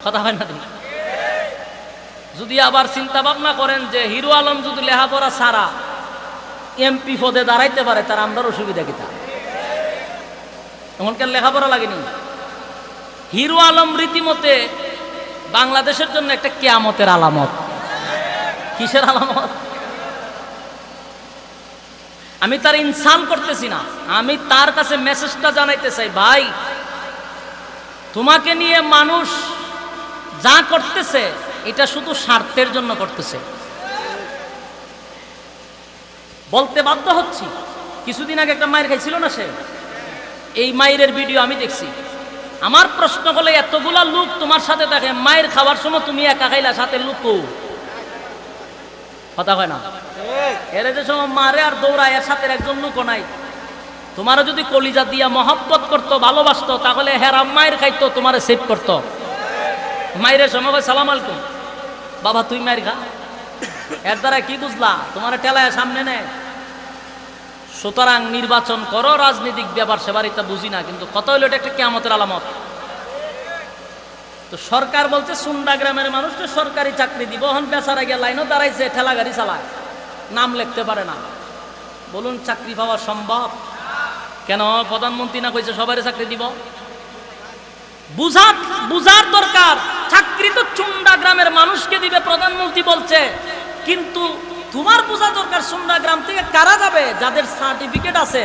কথা হয় না? যদি আবার চিন্তা ভাবনা করেন যে হিরো আলম যদি লেখাপড়া ছাড়া এমপি পদে দাঁড়াইতে পারে, তার আমরার অসুবিধা কি? তা এমনকার লেখাপড়া লাগেনি। হিরো আলম রীতিমতে বাংলাদেশের জন্য একটা কিয়ামতের আলামত। কিসের আলামত? আমি তার ইনসান করতেছি না, আমি তার কাছে মেসেজটা জানাইতে চাই, ভাই তোমাকে নিয়ে মানুষ যা করতেছে এটা শুধু স্বার্থের জন্য করতেছে। বলতে বাধ্য হচ্ছি, কিছুদিন আগে একটা মায়ের খাইছিল না, সে এই মায়ের ভিডিও আমি দেখছি। আমার প্রশ্ন হলে এতগুলা লোক তোমার সাথে থাকে, মায়ের খাওয়ার সময় তুমি একা খাইলা, সাথে লোক কথা হয় না? এর যে সময় মারে আর দৌড়ায়, এর সাথে একজন লোকও নাই। তোমারও যদি কলিজা দিয়া মহব্বত করতো, ভালোবাসতো, তাহলে হেরা মায়ের খাইতো, তোমারে সেভ করতো। মায়ের সময় সালাম আলাইকুম বাবা, তুই মায়ের খা। এর দ্বারা কি বুঝলা? তোমার টেলায় সামনে নেয়। সুতরাং নির্বাচন করো, রাজনৈতিক ব্যাপার সেবার এটা বুঝি না, কিন্তু কত হইলো এটা একটা কিয়ামতের আলামত। তো সরকার বলছে সুন্ডা গ্রামের মানুষকে সরকারি চাকরি দিব, হন বেচারা গিয়ে লাইনও দাঁড়াইছে, ঠেলা গাড়ি চালায়, নাম লিখতে পারে না। বলুন চাকরি পাওয়া সম্ভব? কেন প্রধানমন্ত্রী না কইছে সবারই চাকরি দিব? বুঝার দরকার, চাকরি তো চুন্ডা গ্রামের মানুষকে দিবে প্রধানমন্ত্রী বলছে, কিন্তু তোমার বোঝা দরকার চুন্ডা গ্রাম থেকে কারা যাবে, যাদের সার্টিফিকেট আছে,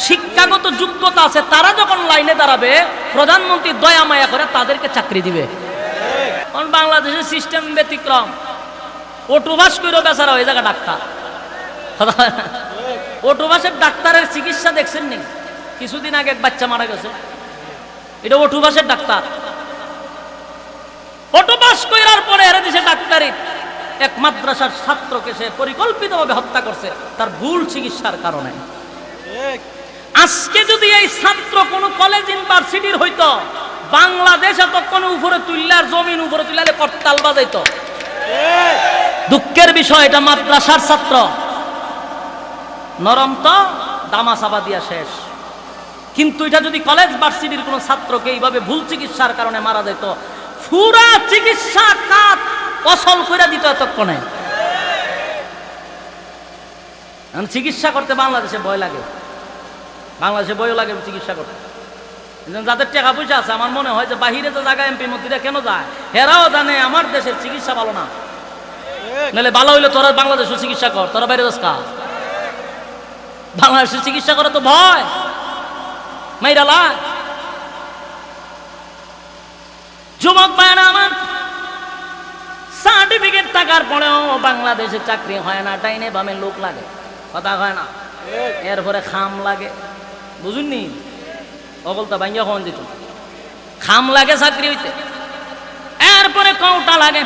শিক্ষাগত যোগ্যতা আছে, তারা যখন লাইনে দাঁড়াবে প্রধানমন্ত্রী দয়া মায়া করে তাদেরকে চাকরি দিবে। কারণ বাংলাদেশের সিস্টেম ব্যতিক্রম। অটোবাস কইরো বেচারা ওই জায়গা ডাক্তার। অটোবাসের ডাক্তারের চিকিৎসা দেখছেন নি? কিছুদিন আগে এক বাচ্চা মারা গেছে, এটা অটোবাসের ডাক্তার। অটোবাস কইরার পরে এর দেশে ডাক্তারি এক মাদ্রাসার ছাত্রকে সে পরিকল্পিতভাবে হত্যা করছে তার ভুল চিকিৎসার কারণে। আজকে যদি এই ছাত্র কোন কলেজ ইউনিভার্সিটির হইতো, বাংলাদেশ এতক্ষণ উপরে তুললার, জমিন উপরে তুললে করতাল বাজাইতো। দুঃখের বিষয়, এটা মাদ্রাসার ছাত্র, নরম তো দামা চাপা দিয়া শেষ। কিন্তু এটা যদি কলেজ ভার্সিটির কোন ছাত্রকে এইভাবে ভুল চিকিৎসার কারণে মারা যেত, পুরা চিকিৎসা খাত অসল করে দিত এতক্ষণে। চিকিৎসা করতে বাংলাদেশে ভয় লাগে, বাংলাদেশে ভয় লাগে চিকিৎসা করতে। যাদের টাকা পয়সা আছে, আমার মনে হয় যে বাহিরে যে জায়গায় এমপি মন্ত্রীরা কেন যায়, হেরাও জানে আমার দেশের চিকিৎসা ভালো না। নাহলে ভালো হইলে তোরা বাংলাদেশের চিকিৎসা কর, তোরা বাইরে যাস কা? বাংলাদেশের চিকিৎসা করে তো ভয় মাইরালা। যুবক ভাইরা আমার, সার্টিফিকেট থাকার পরেও বাংলাদেশে চাকরি হয় না, ডাইনে বামে লোক লাগে, কথা হয় না? এরপরে খাম লাগে, বুঝুননি? অবলতা ভাঙ্গা হন দিত, খাম লাগে চাকরি হইতে, এরপরে কৌটা লাগে।